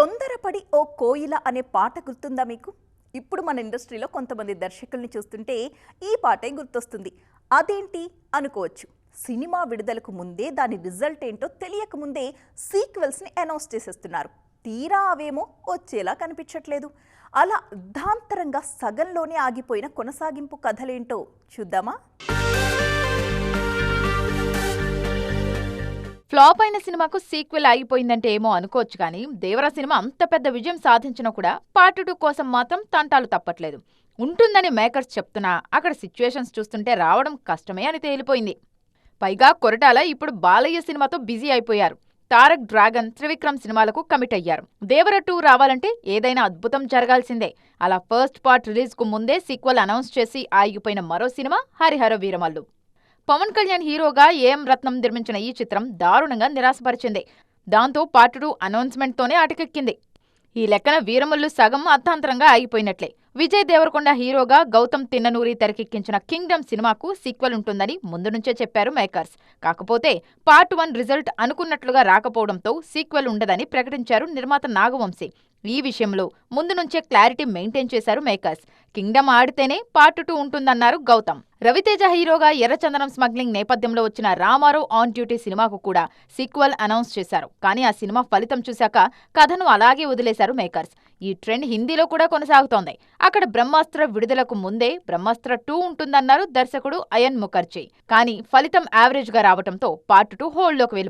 తొందరపడి ఓ కోయిల అనే పాట గుర్తుందా మీకు? ఇప్పుడు మన ఇండస్ట్రీలో కొంతమంది దర్శకుల్ని చూస్తుంటే ఈ పాటే గుర్తొస్తుంది. అదేంటి అనుకోవచ్చు. సినిమా విడుదలకు ముందే దాని రిజల్ట్ ఏంటో తెలియక ముందే సీక్వెల్స్ని అనౌన్స్ చేసేస్తున్నారు. తీరా అవేమో వచ్చేలా కనిపించట్లేదు. అలా అర్ధాంతరంగా సగంలోనే ఆగిపోయిన కొనసాగింపు కథలేంటో చూద్దామా? ఫ్లాప్ అయిన సినిమాకు సీక్వెల్ ఆగిపోయిందంటే ఏమో అనుకోవచ్చు కానీ దేవరా సినిమా అంత పెద్ద విజయం సాధించినా కూడా పార్ట్ 2 కోసం మాత్రం తంటాలు తప్పట్లేదు. ఉంటుందని మేకర్స్ చెప్తున్నా అక్కడ సిచ్యువేషన్స్ చూస్తుంటే రావడం కష్టమే అని తేలిపోయింది. పైగా కొరటాల ఇప్పుడు బాలయ్య సినిమాతో బిజీ అయిపోయారు. తారక్, డ్రాగన్, త్రివిక్రమ్ సినిమాలకు కమిట్ అయ్యారు. దేవర 2 రావాలంటే ఏదైనా అద్భుతం జరగాల్సిందే. అలా ఫస్ట్ పార్ట్ రిలీజ్ కు ముందే సీక్వెల్ అనౌన్స్ చేసి ఆగిపోయిన మరో సినిమా హరిహర వీరమల్లు. పవన్ కళ్యాణ్ హీరోగా ఏఎం రత్నం నిర్మించిన ఈ చిత్రం దారుణంగా నిరాశపరిచింది. దాంతో పార్ట్ 2 అనౌన్స్మెంట్తోనే అటకెక్కింది. ఈ లెక్కన వీరమల్లు సగం అర్థాంతరంగా ఆగిపోయినట్లే. విజయ్ దేవరకొండ హీరోగా గౌతమ్ తిన్ననూరి తెరకెక్కించిన కింగ్డమ్ సినిమాకు సీక్వెల్ ఉంటుందని ముందు నుంచే చెప్పారు మేకర్స్. కాకపోతే పార్ట్ 1 రిజల్ట్ అనుకున్నట్లుగా రాకపోవడంతో సీక్వెల్ ఉండదని ప్రకటించారు నిర్మాత నాగవంశీ. ఈ విషయంలో ముందు నుంచే క్లారిటీ మెయింటైన్ చేశారు మేకర్స్. కింగ్డమ్ ఆడితేనే పార్ట్ 2 ఉంటుందన్నారు గౌతమ్. రవితేజ హీరోగా ఎర్రచందనం స్మగ్లింగ్ నేపథ్యంలో వచ్చిన రామారావు ఆన్ డ్యూటీ సినిమాకు కూడా సీక్వెల్ అనౌన్స్ చేశారు. కానీ ఆ సినిమా ఫలితం చూశాక కథను అలాగే వదిలేశారు మేకర్స్. ఈ ట్రెండ్ హిందీలో కూడా కొనసాగుతోంది. అక్కడ బ్రహ్మాస్త్ర విడుదలకు ముందే బ్రహ్మాస్త్ర 2 ఉంటుందన్నారు దర్శకుడు అయన్ ముఖర్జీ. కానీ ఫలితం యావరేజ్ గా రావడంతో పార్ట్ 2 హోల్డ్లోకి వెళ్ళిపోయింది.